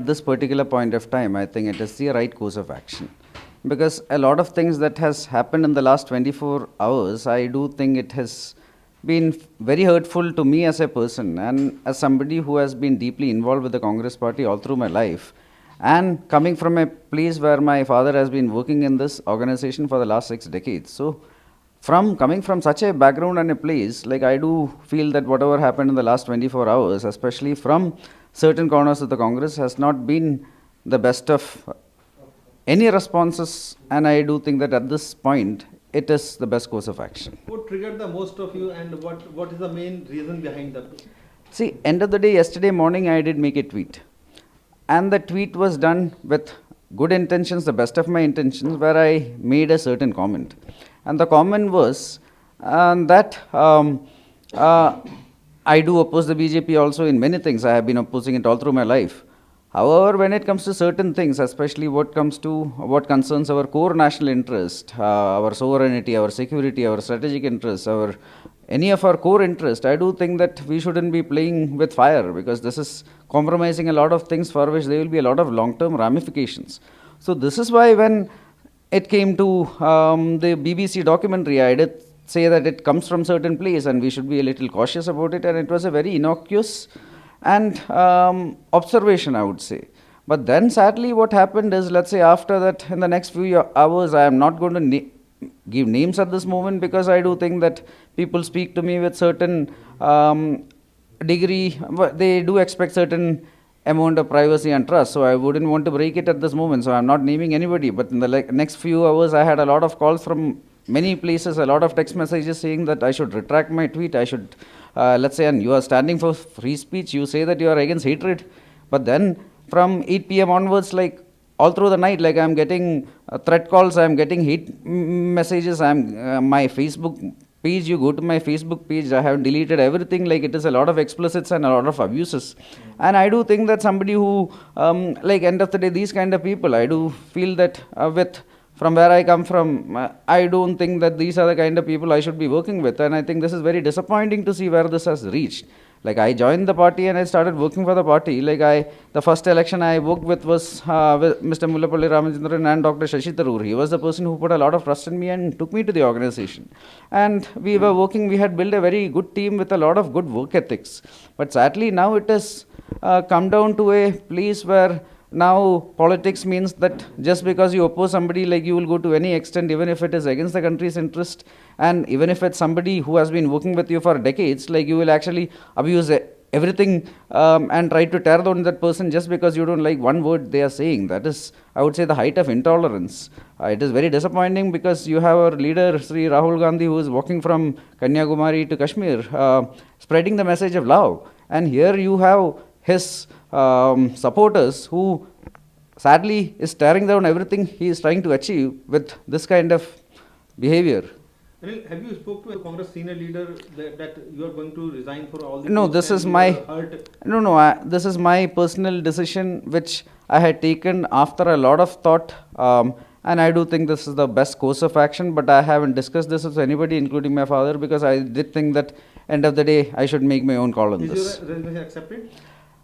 this particular point of time, I think it is the right course of action. Because a lot of things that has happened in the last 24 hours, I do think it has been very hurtful to me as a person and as somebody who has been deeply involved with the Congress party all through my life. And coming from a place where my father has been working in this organization for the last 6 decades. So, coming from such a background and a place, like I do feel that whatever happened in the last 24 hours, especially from certain corners of the Congress, has not been the best of any responses, and I do think that at this point, it is the best course of action. What triggered the most of you, and what is the main reason behind that? See, end of the day, yesterday morning, I did make a tweet. And the tweet was done with good intentions, the best of my intentions, where I made a certain comment. And the comment was that I do oppose the BJP also in many things. I have been opposing it all through my life. However, when it comes to certain things, especially what concerns our core national interest, our sovereignty, our security, our strategic interests, any of our core interest, I do think that we shouldn't be playing with fire, because this is compromising a lot of things for which there will be a lot of long-term ramifications. So this is why when it came to the BBC documentary, I did say that it comes from certain place and we should be a little cautious about it, and it was a very innocuous and observation, I would say. But then sadly what happened is, let's say after that, in the next few hours, I am not going to give names at this moment, because I do think that people speak to me with certain degree, they do expect certain amount of privacy and trust, so I wouldn't want to break it at this moment, so I'm not naming anybody. But in the next few hours, I had a lot of calls from many places, a lot of text messages saying that I should retract my tweet, I should, let's say, and you are standing for free speech, you say that you are against hatred, but then from 8 p.m. onwards, like all through the night, like I'm getting threat calls, I'm getting hate messages, my Facebook page, you go to my Facebook page, I have deleted everything, like it is a lot of explicits and a lot of abuses. And I do think that somebody who, like end of the day, these kind of people, I do feel that from where I come from, I don't think that these are the kind of people I should be working with. And I think this is very disappointing to see where this has reached. Like I joined the party and I started working for the party. Like the first election I worked with was with Mr. Mullapalli Ramachandran and Dr. Shashi Tharoor. He was the person who put a lot of trust in me and took me to the organization. And we were working, we had built a very good team with a lot of good work ethics. But sadly now it has come down to a place where now politics means that just because you oppose somebody, like you will go to any extent, even if it is against the country's interest, and even if it's somebody who has been working with you for decades, like you will actually abuse everything and try to tear down that person just because you don't like one word they are saying. That is, I would say, the height of intolerance. It is very disappointing, because you have our leader, Sri Rahul Gandhi, who is walking from Kanyakumari to Kashmir, spreading the message of love. And here you have his supporters who sadly is tearing down everything he is trying to achieve with this kind of behavior. Anil, have you spoke to a Congress senior leader that you are going to resign for all the No, this is my this is my personal decision, which I had taken after a lot of thought, and I do think this is the best course of action. But I haven't discussed this with anybody, including my father, because I did think that end of the day I should make my own call on this. Is your resignation accepted?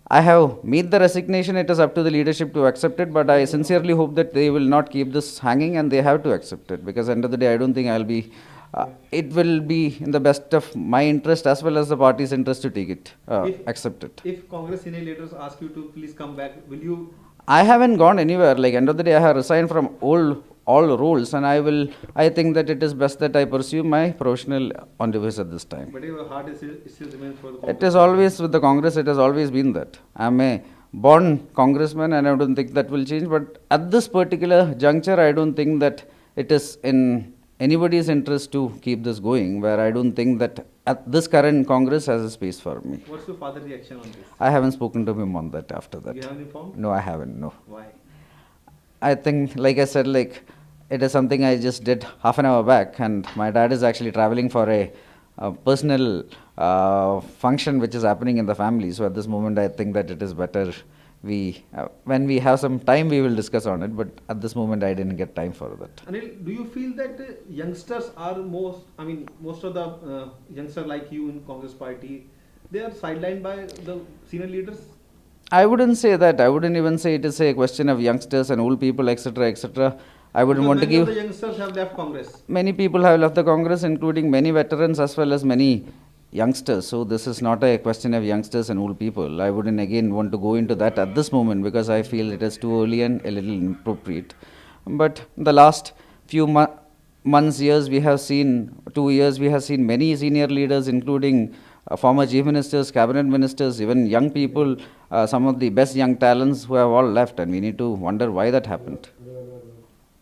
I have made the resignation. It is up to the leadership to accept it, but I sincerely hope that they will not keep this hanging and they have to accept it, because end of the day I don't think I'll be it will be in the best of my interest as well as the party's interest to take it, accept it. If Congress senior leaders ask you to please come back, will you? I haven't gone anywhere. Like end of the day, I have resigned from all roles, and I think that it is best that I pursue my professional endeavors at this time. But your heart still remains for the Congress. It is always with the Congress. It has always been that. I'm a born congressman, and I don't think that will change. But at this particular juncture, I don't think that it is in anybody's interest to keep this going, where I don't think that at this current Congress has a space for me. What's your father's reaction on this? I haven't spoken to him on that after that. You haven't informed? No, I haven't, no. Why? I think, like I said, like it is something I just did half an hour back, and my dad is actually traveling for a personal function which is happening in the family. So at this moment, I think that it is better when we have some time, we will discuss on it. But at this moment, I didn't get time for that. Anil, do you feel that youngsters are most of the youngsters like you in Congress party, they are sidelined by the senior leaders? I wouldn't say that. I wouldn't even say it is a question of youngsters and old people, etc., etc. I wouldn't want to Many of give. the youngsters have left Congress. Many people have left the Congress, including many veterans as well as many youngsters. So this is not a question of youngsters and old people. I wouldn't again want to go into that at this moment because I feel it is too early and a little inappropriate. But the last few months, years, we have seen, 2 years, we have seen many senior leaders, including former chief ministers, cabinet ministers, even young people, some of the best young talents who have all left, and we need to wonder why that happened.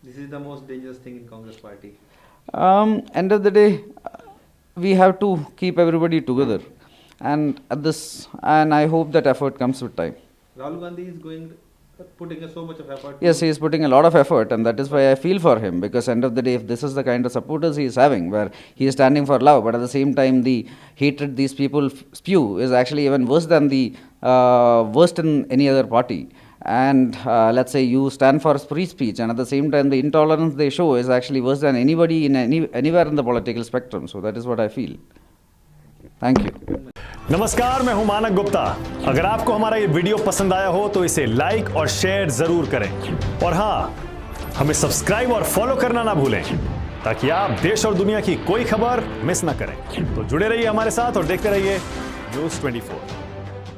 This is the most dangerous thing in Congress party. End of the day, we have to keep everybody together, and I hope that effort comes with time. Rahul Gandhi is putting so much of effort. Yes, he is putting a lot of effort, and that is why I feel for him, because end of the day, if this is the kind of supporters he is having, where he is standing for love, but at the same time the hatred these people spew is actually even worse than the worst in any other party. And let's say you stand for free speech, and at the same time the intolerance they show is actually worse than anybody in anywhere in the political spectrum. So that is what I feel. Thank you. नमस्कार, मैं हूं मानक गुप्ता। अगर आपको हमारा ये video पसंद आया हो तो इसे लाइक और शेयर जरूर करें, और हां, हमें सब्सक्राइब और फॉलो करना ना भूलें ताकि आप देश और दुनिया की कोई खबर मिस ना करें। तो जुड़े रहिए हमारे साथ और देखते रहिए News24।